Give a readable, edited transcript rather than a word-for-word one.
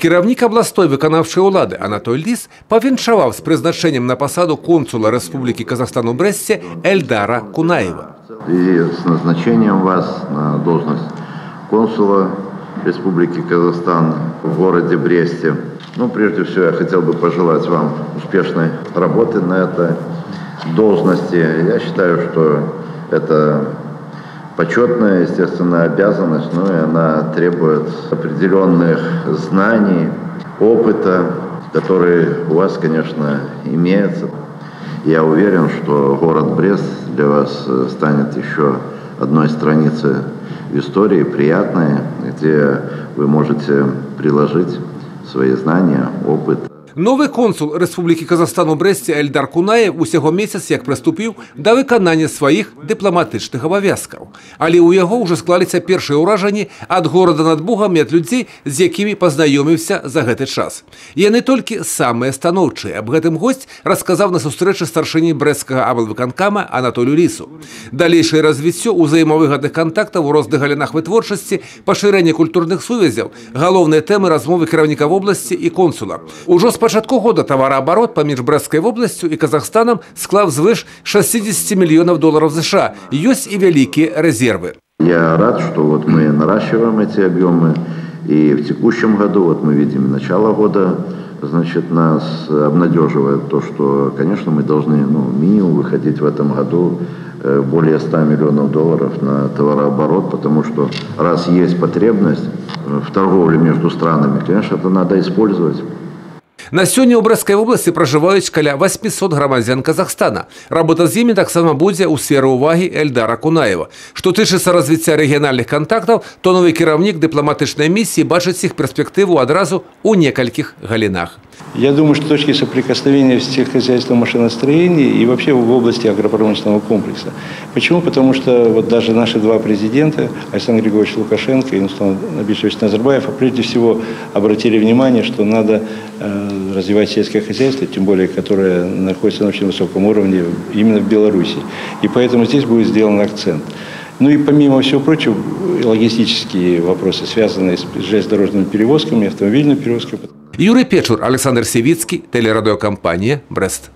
Кіраўнік абласной выканаўчай улады Анатоль Ліс павіншаваў з прызначэннем на пасаду консула Республики Казахстан у Бресте Эльдара Кунаева. И с назначением вас на должность консула Республики Казахстан в городе Бресте. Прежде всего, я хотел бы пожелать вам успешной работы на этой должности. Я считаю, что это почетная, естественно, обязанность, но и она требует определенных знаний, опыта, которые у вас, конечно, имеются. Я уверен, что город Брест для вас станет еще одной страницей в истории, приятной, где вы можете приложить свои знания, опыт. Новый консул Республики Казахстан у Бресте Эльдар Кунаев усяго месяц як прыступіў да выканання сваіх дыпламатычных абавязкаў. Але ў яго ўжо склаліся першыя ўражанні ад горада над Бугам і ад людзей, з якімі пазнаёміўся за гэты час. Яны толькі самыя станоўчыя. Аб гэтым госць расказаў на сустрэчы старшыні брэсцкага аблвыканкама Анатолю Лісу. Далейшае развіццё ўзаемавыгадных кантактаў у розных галінах вытворчасці, пашырэнне культурных сувязяў, галоўныя тэмы размовы кіраўніка вобласці і консула. Ужо з пачатку года товарооборот паміж Брестской областью и Казахстаном склав звыш 60 миллионов долларов США. Есть и великие резервы. Я рад, что мы наращиваем эти объемы. И в текущем году, мы видим начало года, нас обнадеживает то, что, конечно, мы должны минимум выходить в этом году более 100 миллионов долларов на товарооборот, потому что раз есть потребность в торговле между странами, конечно, это надо использовать. На сёння ў Брэсцкай вобласці пражываюць каля 800 грамадзян Казахстана. Работа з імі таксама будзе ў сферы ўвагі Эльдара Кунаева. Што тычыцца развіцця рэгіянальных кантактаў, то новы кіраўнік дыпламатычнай місіі бачыць іх перспектыву адразу ў некалькіх галінах. Я думаю, что точки соприкосновения в сельскохозяйственном машиностроении и вообще в области агропромышленного комплекса. Почему? Потому что даже наши два президента, Александр Григорьевич Лукашенко и Нурсултан Абишевич Назарбаев, прежде всего обратили внимание, что надо развивать сельское хозяйство, тем более, которое находится на очень высоком уровне именно в Беларуси. И поэтому здесь будет сделан акцент. И помимо всего прочего, логистические вопросы, связанные с железнодорожными перевозками, автомобильными перевозками. Юрий Печур, Александр Севицкий, телерадиокомпания «Брест».